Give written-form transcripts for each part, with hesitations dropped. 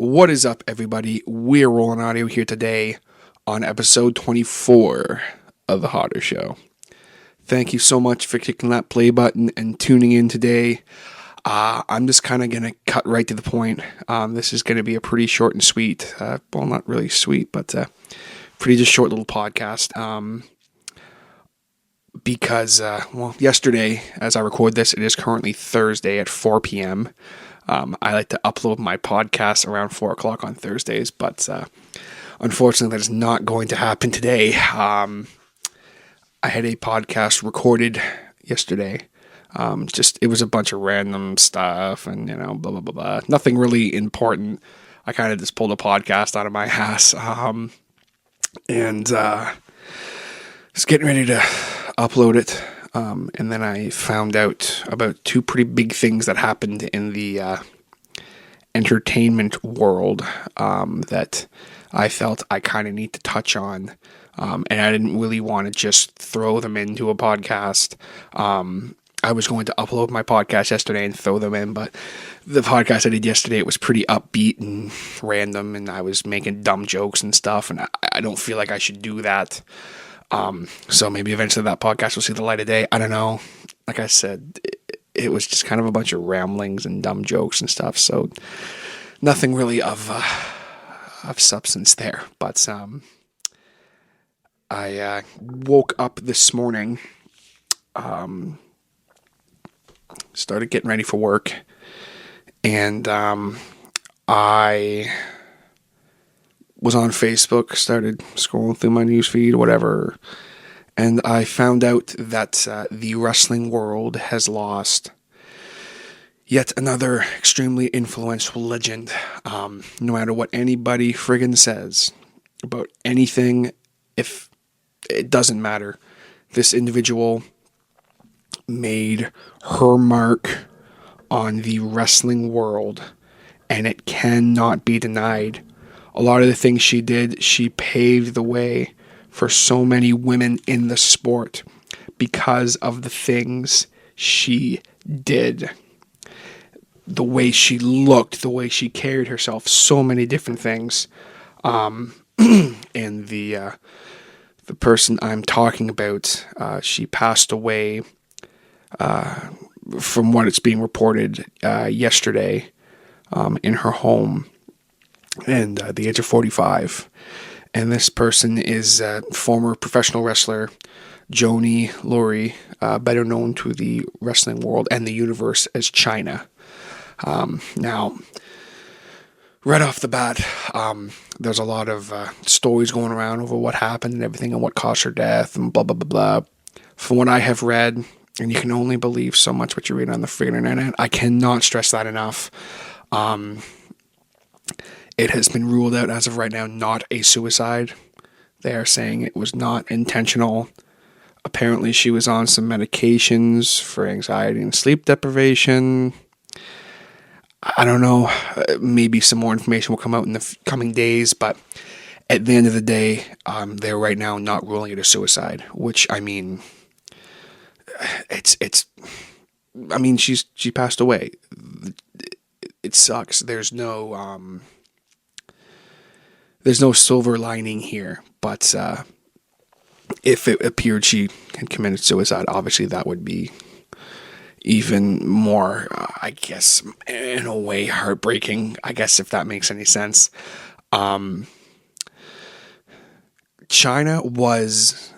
What is up, everybody? We're rolling audio here today on episode 24 of The Hotter Show. Thank you so much for clicking that play button and tuning in today. I'm just kind of going to cut right to the point. This is going to be a pretty short and sweet, well, not really sweet, but pretty just short little podcast. Because yesterday, as I record this, it is currently Thursday at 4 p.m., I like to upload my podcast around 4 o'clock on Thursdays, but unfortunately that is not going to happen today. I had a podcast recorded yesterday. It was a bunch of random stuff and, blah, blah, blah, blah. Nothing really important. I kind of just pulled a podcast out of my ass and was getting ready to upload it. And then I found out about two pretty big things that happened in the entertainment world that I felt I kind of need to touch on. And I didn't really want to just throw them into a podcast. I was going to upload my podcast yesterday and throw them in, but the podcast I did yesterday, it was pretty upbeat and random, and I was making dumb jokes and stuff, and I don't feel like I should do that. So maybe eventually that podcast will see the light of day. I don't know. Like I said, it was just kind of a bunch of ramblings and dumb jokes and stuff. So nothing really of substance there. But I woke up this morning, started getting ready for work, and I was on Facebook, started scrolling through my newsfeed, whatever, and I found out that the wrestling world has lost yet another extremely influential legend. No matter what anybody friggin' says about anything, if it doesn't matter, this individual made her mark on the wrestling world, and it cannot be denied. A lot of the things she did, she paved the way for so many women in the sport because of the things she did. The way she looked, the way she carried herself, so many different things. And the person I'm talking about, she passed away, from what it's being reported, yesterday, in her home. And at the age of 45. And this person is former professional wrestler Joni Laurie, better known to the wrestling world and the universe as Chyna. Now, right off the bat, there's a lot of stories going around over what happened and everything and what caused her death and blah, blah, blah, blah. From what I have read, and you can only believe so much what you read on the freaking internet, I cannot stress that enough. It has been ruled out as of right now not a suicide. They are saying it was not intentional. Apparently she was on some medications for anxiety and sleep deprivation. I don't know. Maybe some more information will come out in the coming days, but at the end of the day, they're right now not ruling it a suicide, which, I mean, she passed away. It sucks. There's no silver lining here, but if it appeared she had committed suicide, obviously that would be even more, I guess, in a way, heartbreaking, I guess, if that makes any sense. Chyna was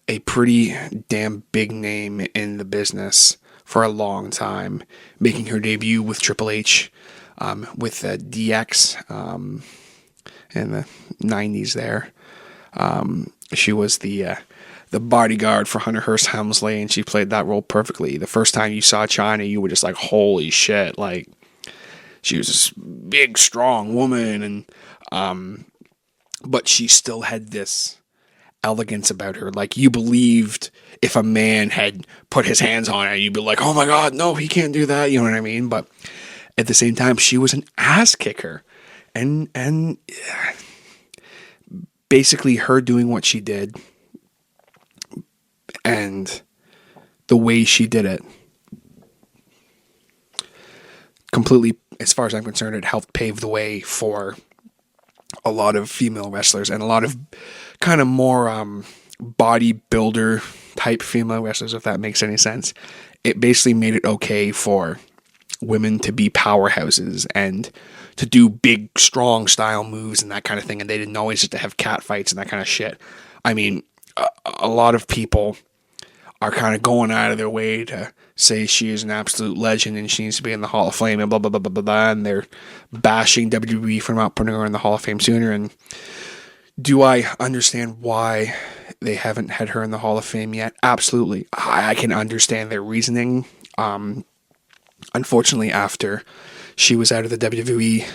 a pretty damn big name in the business for a long time, making her debut with Triple H, with DX, in the 90s there. She was the bodyguard for Hunter Hearst Helmsley, and she played that role perfectly. The first time you saw Chyna, you were just like, holy shit, like, she was this big, strong woman, and but she still had this elegance about her. Like, you believed if a man had put his hands on her, you'd be like, oh my god, no, he can't do that, you know what I mean? But at the same time, she was an ass kicker. And basically her doing what she did and the way she did it completely as far as I'm concerned, it helped pave the way for a lot of female wrestlers and a lot of kind of more bodybuilder type female wrestlers, if that makes any sense. It basically made it okay for women to be powerhouses and to do big, strong style moves and that kind of thing. And they didn't always have to have cat fights and that kind of shit. I mean, a lot of people are kind of going out of their way to say she is an absolute legend and she needs to be in the Hall of Fame and blah, blah, blah, blah, blah, blah. And they're bashing WWE for not putting her in the Hall of Fame sooner. And do I understand why they haven't had her in the Hall of Fame yet? Absolutely. I can understand their reasoning. Unfortunately, after she was out of the WWE,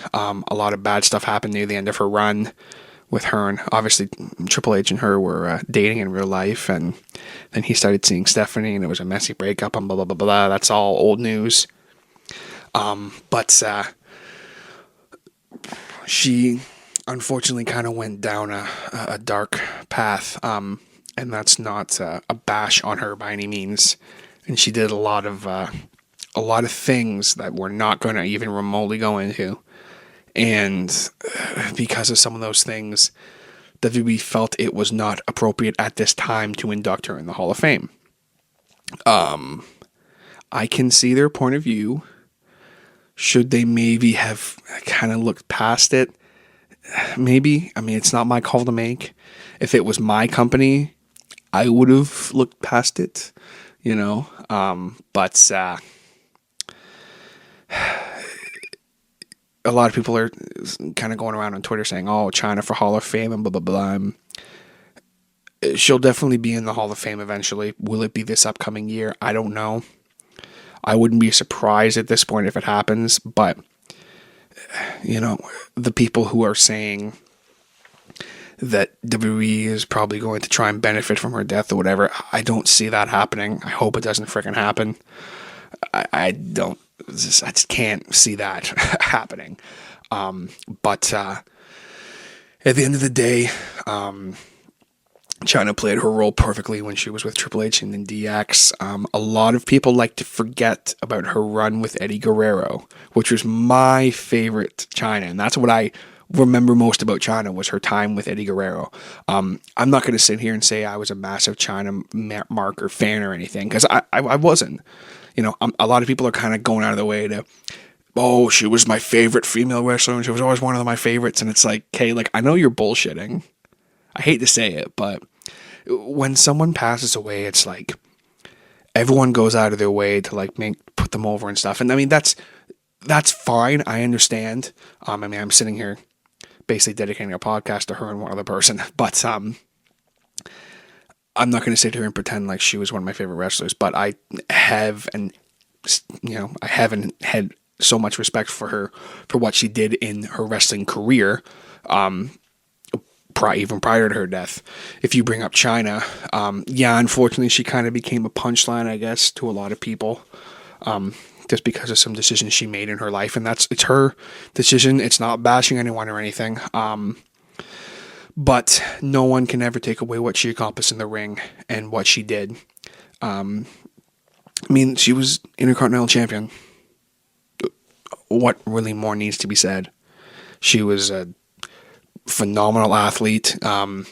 a lot of bad stuff happened near the end of her run with her, and obviously Triple H and her were dating in real life, and then he started seeing Stephanie, and it was a messy breakup, and blah, blah, blah, blah. That's all old news. But she unfortunately kind of went down a dark path, and that's not a bash on her by any means. And she did a lot of things that we're not going to even remotely go into. And because of some of those things, WWE felt it was not appropriate at this time to induct her in the Hall of Fame. I can see their point of view. Should they maybe have kind of looked past it? Maybe. I mean, it's not my call to make. If it was my company, I would have looked past it, you know. But a lot of people are kind of going around on Twitter saying, "Oh, Chyna for Hall of Fame," and blah, blah, blah. She'll definitely be in the Hall of Fame eventually. Will it be this upcoming year? I don't know. I wouldn't be surprised at this point if it happens, but, you know, the people who are saying that WWE is probably going to try and benefit from her death or whatever, I don't see that happening. I hope it doesn't freaking happen. I just can't see that happening. But at the end of the day, Chyna played her role perfectly when she was with Triple H and in DX. A lot of people like to forget about her run with Eddie Guerrero, which was my favorite Chyna, and that's what I remember most about Chyna was her time with Eddie Guerrero. I'm not going to sit here and say I was a massive Chyna mark or fan or anything, because I wasn't. You know, a lot of people are kind of going out of the way to, oh, she was my favorite female wrestler and she was always one of my favorites. And it's like, okay, like, I know you're bullshitting. I hate to say it, but when someone passes away, it's like everyone goes out of their way to like put them over and stuff. And I mean, that's fine. I understand. I mean, I'm sitting here basically dedicating a podcast to her and one other person, but I'm not going to sit here and pretend like she was one of my favorite wrestlers, but I haven't had so much respect for her for what she did in her wrestling career, even prior to her death. If you bring up Chyna, unfortunately she kind of became a punchline, I guess, to a lot of people, just because of some decisions she made in her life, and it's her decision. It's not bashing anyone or anything. But no one can ever take away what she accomplished in the ring and what she did. I mean, she was Intercontinental Champion. What really more needs to be said? She was a phenomenal athlete. The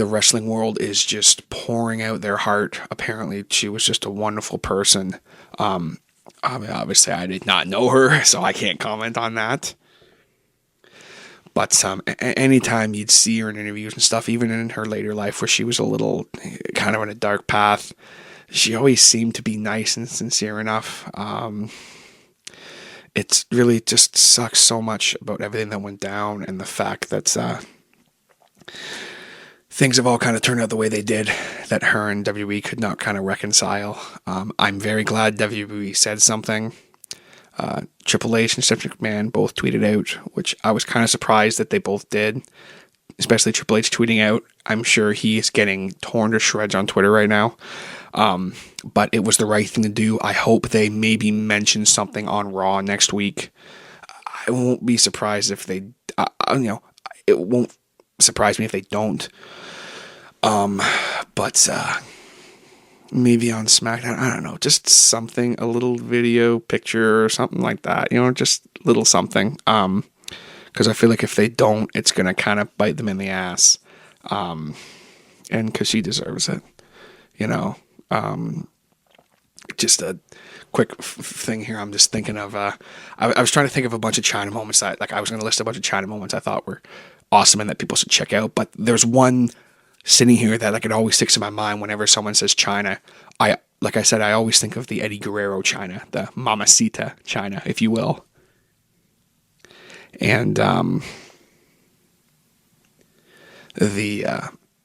wrestling world is just pouring out their heart. Apparently, she was just a wonderful person. I mean, obviously, I did not know her, so I can't comment on that. But anytime you'd see her in interviews and stuff, even in her later life where she was a little kind of on a dark path, she always seemed to be nice and sincere enough. It really just sucks so much about everything that went down and the fact that things have all kind of turned out the way they did, that her and WWE could not kind of reconcile. I'm very glad WWE said something. Triple H and Stephanie McMahon both tweeted out, which I was kind of surprised that they both did, especially Triple H tweeting out. I'm sure he's getting torn to shreds on Twitter right now, but it was the right thing to do. I hope they maybe mention something on Raw next week. I won't be surprised if they, it won't surprise me if they don't. But maybe on SmackDown, I don't know, just something, a little video picture or something like that, just little something. Because I feel like if they don't, it's going to kind of bite them in the ass. And because she deserves it, you know. Just a quick thing here. I'm just thinking of, I was trying to think of a bunch of Chyna moments that, like, I was going to list a bunch of Chyna moments I thought were awesome and that people should check out. But there's one sitting here that, like, it always sticks in my mind whenever someone says Chyna. Like I said, I always think of the Eddie Guerrero Chyna, the Mamacita Chyna, if you will. And I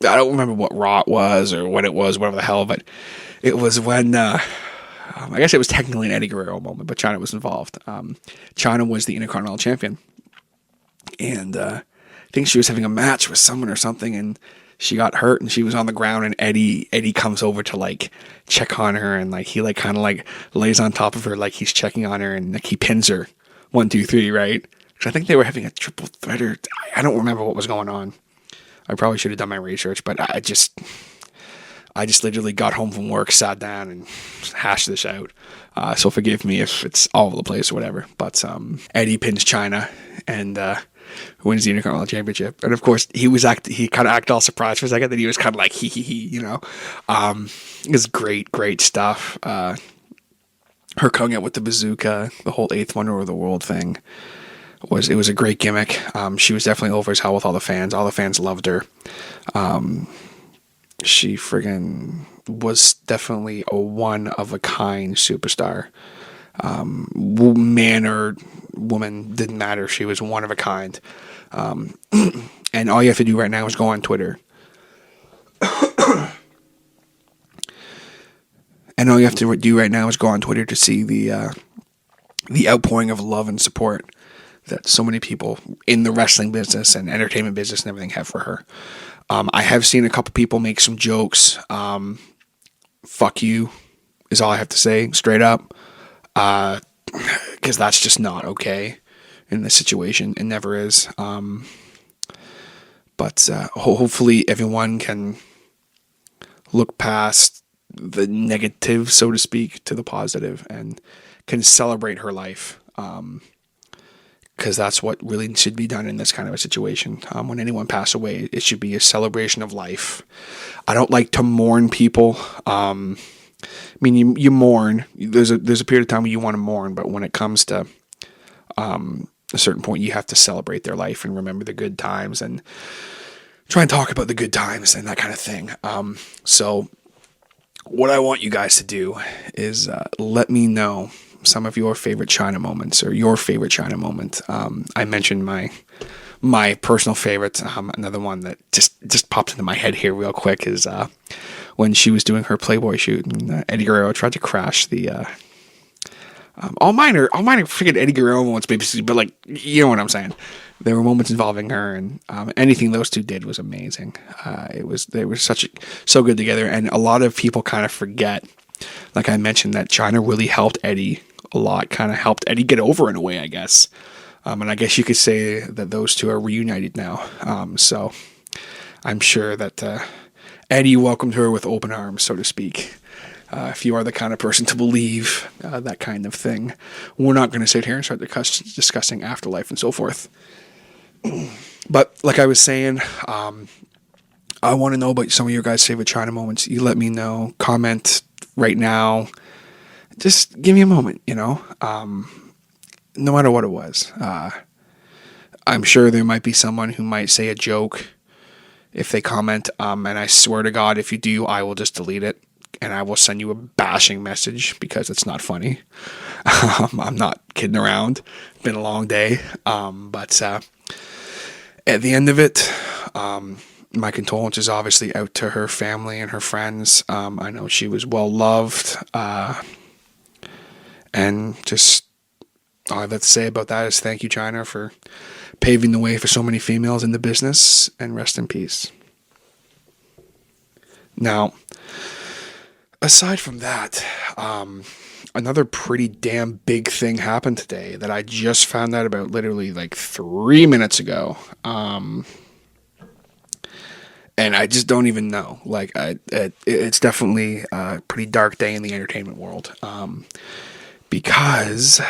don't remember what Raw it was or when it was, whatever the hell, but it was when, I guess it was technically an Eddie Guerrero moment, but Chyna was involved. Chyna was the Intercontinental Champion. And I think she was having a match with someone or something, and she got hurt, and she was on the ground, and Eddie comes over to, like, check on her, and, like, he, like, kind of, like, lays on top of her like he's checking on her, and, like, he pins her. 1, 2, 3, right? I think they were having a triple threat, or I don't remember what was going on. I probably should have done my research, but I just literally got home from work, sat down, and hashed this out. So forgive me if it's all over the place or whatever. But Eddie pins Chyna and wins the Intercontinental Championship. And of course, he kind of acted all surprised for a second. Then he was kind of like, he, you know. It was great stuff. Her coming out with the bazooka, the whole eighth wonder of the world thing. It was a great gimmick. She was definitely over as hell with all the fans. All the fans loved her. She friggin' was definitely a one-of-a-kind superstar. Man or woman, didn't matter. She was one of a kind. And all you have to do right now is go on Twitter. And all you have to do right now is go on Twitter to see the outpouring of love and support that so many people in the wrestling business and entertainment business and everything have for her. I have seen a couple people make some jokes. Fuck you is all I have to say, straight up. Because that's just not okay in this situation. It never is. But hopefully everyone can look past the negative, so to speak, to the positive and can celebrate her life. Because that's what really should be done in this kind of a situation. When anyone passes away, it should be a celebration of life. I don't like to mourn people. I mean, you mourn. There's a period of time where you want to mourn, but when it comes to a certain point, you have to celebrate their life and remember the good times and try and talk about the good times and that kind of thing. So what I want you guys to do is let me know some of your favorite Chyna moments or your favorite Chyna moment. I mentioned my personal favorite. Another one that just popped into my head here real quick is when she was doing her Playboy shoot and Eddie Guerrero tried to crash the all mine are freaking Eddie Guerrero moments, basically, but like, you know what I'm saying. There were moments involving her, and anything those two did was amazing. They were so good together, and a lot of people kind of forget, like I mentioned, that Chyna really helped Eddie a lot, kind of helped Eddie get over in a way, I guess. And I guess you could say that those two are reunited now. So I'm sure that Eddie welcomed her with open arms, so to speak. If you are the kind of person to believe that kind of thing, we're not going to sit here and start discussing afterlife and so forth. But like I was saying, I want to know about some of your guys' favorite Chyna moments. You let me know. Comment right now. Just give me a moment, you know. No matter what it was. I'm sure there might be someone who might say a joke if they comment. And I swear to God, if you do, I will just delete it. And I will send you a bashing message because it's not funny. I'm not kidding around. It's been a long day. But at the end of it, my condolences obviously out to her family and her friends. I know she was well loved. And just all I have to say about that is thank you, Chyna, for paving the way for so many females in the business, and rest in peace. Now, aside from that, another pretty damn big thing happened today that I just found out about literally like 3 minutes ago. And I just don't even know. Like, it's definitely a pretty dark day in the entertainment world. Because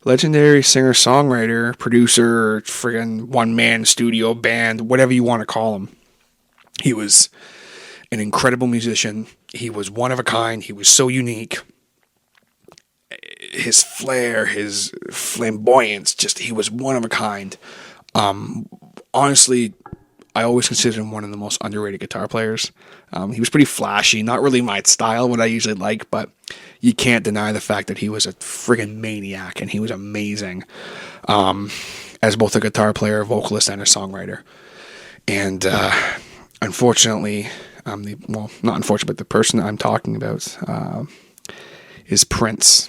legendary singer-songwriter, producer, friggin' one-man studio band, whatever you want to call him. He was an incredible musician. He was one of a kind. He was so unique. His flair, his flamboyance, he was one of a kind. Honestly, I always considered him one of the most underrated guitar players. He was pretty flashy, not really my style, what I usually like, but you can't deny the fact that he was a friggin' maniac, and he was amazing as both a guitar player, a vocalist, and a songwriter. And unfortunately, not unfortunately, but the person I'm talking about is Prince.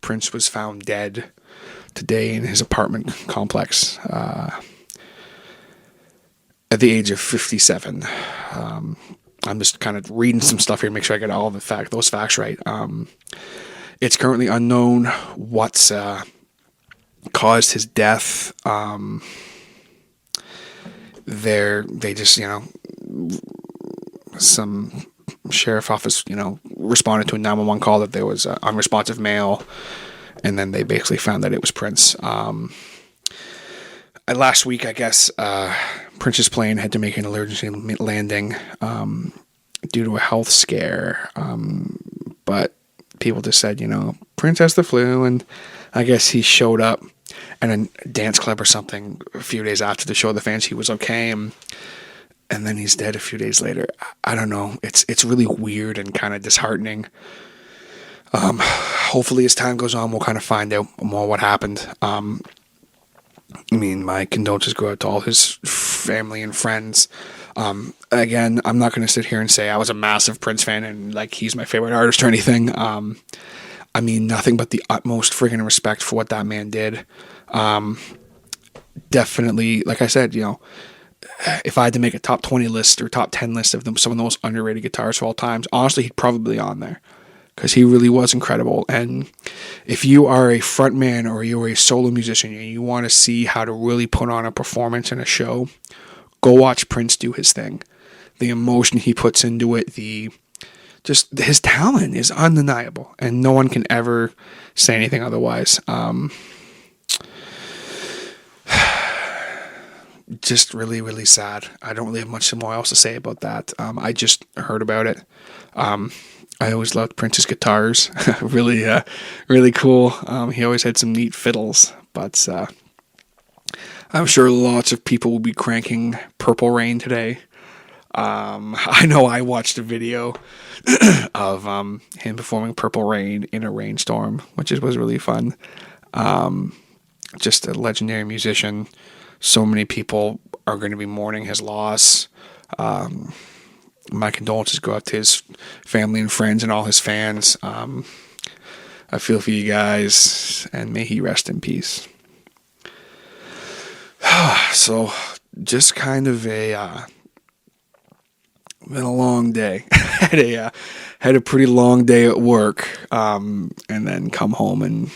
Prince was found dead today in his apartment complex at the age of 57. I'm just kind of reading some stuff here to make sure I get all those facts right. It's currently unknown what's caused his death. They just, some sheriff office, responded to a 911 call that there was unresponsive mail, and then they basically found that it was Prince. Last week, I guess, Prince's plane had to make an emergency landing due to a health scare. But people just said, Prince has the flu, and I guess he showed up at a dance club or something a few days after to show the fans he was okay, and then he's dead a few days later. I don't know. It's really weird and kind of disheartening. Hopefully, as time goes on, we'll kind of find out more what happened. My condolences go out to all his family and friends. Again, I'm not going to sit here and say I was a massive Prince fan and he's my favorite artist or anything. Nothing but the utmost friggin' respect for what that man did. Definitely, like I said, if I had to make a top 20 list or top 10 list of some of the most underrated guitarists of all times, honestly, he'd probably be on there. Because he really was incredible. And if you are a frontman or you're a solo musician and you want to see how to really put on a performance in a show, go watch Prince do his thing. The emotion he puts into it, his talent is undeniable, and no one can ever say anything otherwise. Just really, really sad. I don't really have much more else to say about that. I just heard about it. I always loved Prince's guitars. Really, really cool. He always had some neat fiddles, but I'm sure lots of people will be cranking Purple Rain today. I know I watched a video of him performing Purple Rain in a rainstorm, which was really fun. Just a legendary musician. So many people are going to be mourning his loss. My condolences go out to his family and friends and all his fans. I feel for you guys, and may he rest in peace. So, just kind of been a long day. had a pretty long day at work, and then come home and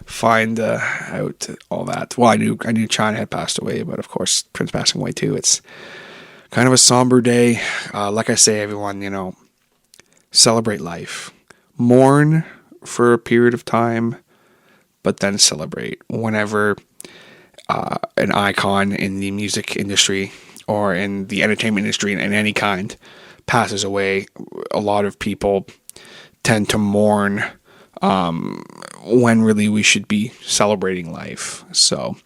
find out all that. Well, I knew Chyna had passed away, but of course Prince passing away too. It's kind of a somber day. Like I say, everyone, celebrate life. Mourn for a period of time, but then celebrate. Whenever an icon in the music industry or in the entertainment industry in any kind passes away, a lot of people tend to mourn when really we should be celebrating life. So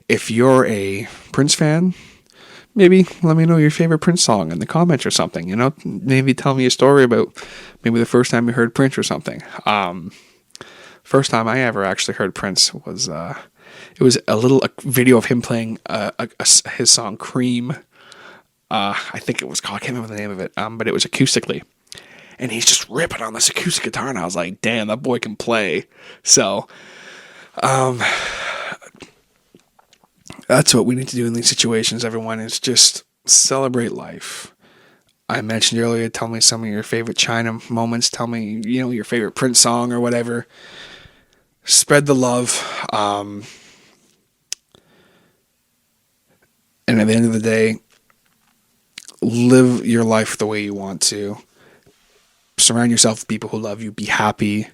if you're a Prince fan, maybe let me know your favorite Prince song in the comments or something. Maybe tell me a story about maybe the first time you heard Prince or something. First time I ever actually heard Prince was it was a video of him playing his song Cream. I think it was called, I can't remember the name of it, but it was acoustically. And he's just ripping on this acoustic guitar, and I was like, damn, that boy can play. So, that's what we need to do in these situations, everyone, is just celebrate life. I mentioned earlier, tell me some of your favorite Chyna moments. Tell me, your favorite Prince song or whatever. Spread the love. And at the end of the day, live your life the way you want to. Surround yourself with people who love you. Be happy.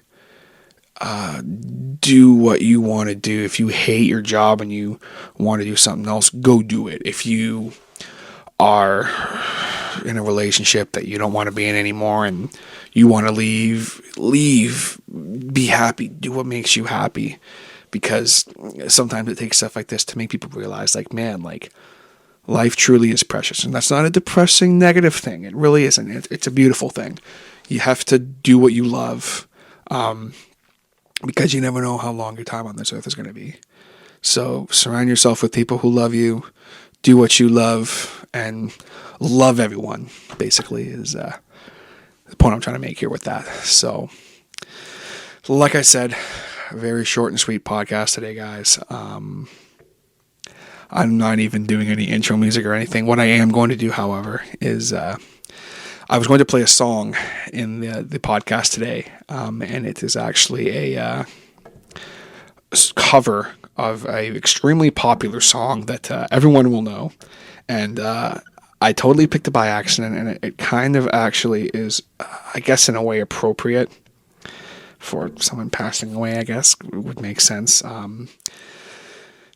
do what you want to do. If you hate your job and you want to do something else, go do it. If you are in a relationship that you don't want to be in anymore and you want to leave, be happy, do what makes you happy. Because sometimes it takes stuff like this to make people realize, like, man, like, life truly is precious. And that's not a depressing, negative thing. It really isn't. It's a beautiful thing. You have to do what you love, because you never know how long your time on this earth is going to be. So surround yourself with people who love you, do what you love, and love everyone, basically, is the point I'm trying to make here with that. So, like I said, a very short and sweet podcast today, guys. I'm not even doing any intro music or anything. What I am going to do, however, is I was going to play a song in the podcast today, and it is actually a cover of a extremely popular song that everyone will know, and I totally picked it by accident, and it kind of actually is, I guess, in a way appropriate for someone passing away. I guess it would make sense.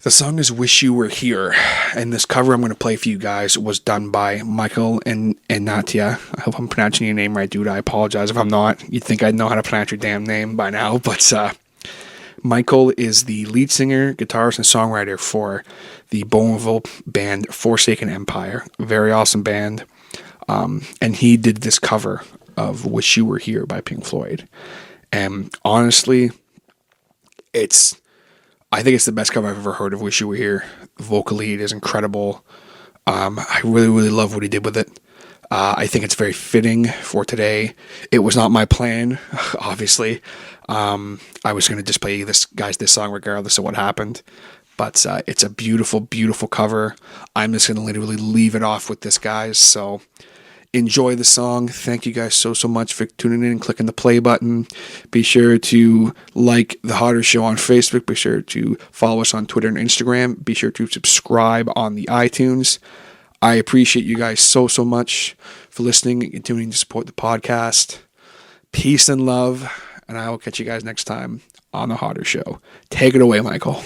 The song is Wish You Were Here, and this cover I'm going to play for you guys was done by Michael and Natia. I hope I'm pronouncing your name right, dude. I apologize if I'm not. You'd think I'd know how to pronounce your damn name by now, but Michael is the lead singer, guitarist, and songwriter for the Bonneville band Forsaken Empire. Very awesome band, and he did this cover of Wish You Were Here by Pink Floyd, and honestly, I think it's the best cover I've ever heard of Wish You Were Here. Vocally, it is incredible. I really, really love what he did with it. I think it's very fitting for today. It was not my plan, obviously. I was going to just play this song regardless of what happened. But it's a beautiful, beautiful cover. I'm just going to literally leave it off with this, guys. So enjoy the song. Thank you guys so much for tuning in and clicking the play button. Be sure to like The Hotter Show on Facebook. Be sure to follow us on Twitter and Instagram. Be sure to subscribe on the iTunes. I appreciate you guys so much for listening and continuing to support the podcast. Peace and love, and I will catch you guys next time on The Hotter Show. Take it away, Michael.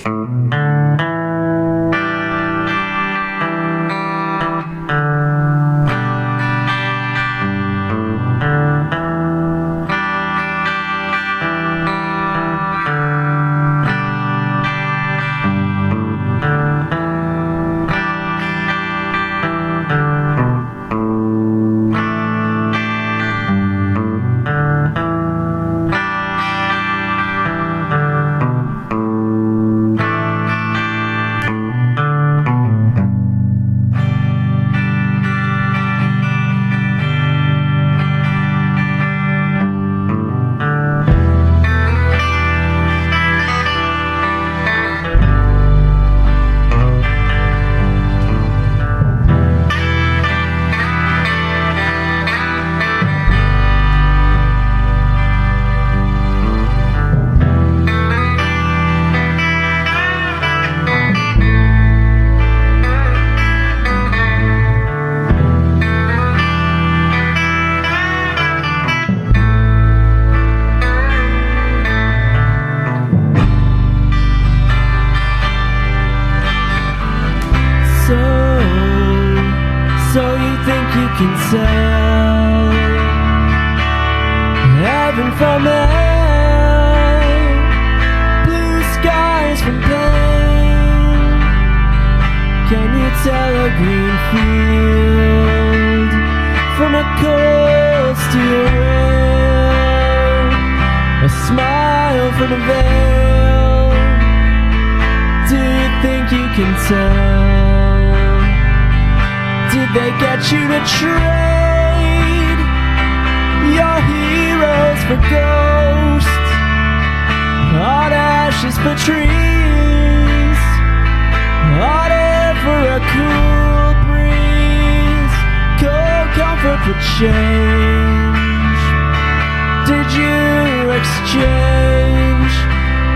can tell heaven from hell, blue skies from pain. Can you tell a green field from a cold steel rail, a smile from a veil? Do you think you can tell? Did they get you to trade your heroes for ghosts, hot ashes for trees, hot air for a cool breeze, cold comfort for change? Did you exchange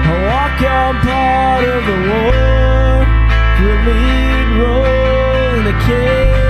a walk-on part of the war for a lead role in a cage?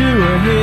to a hero.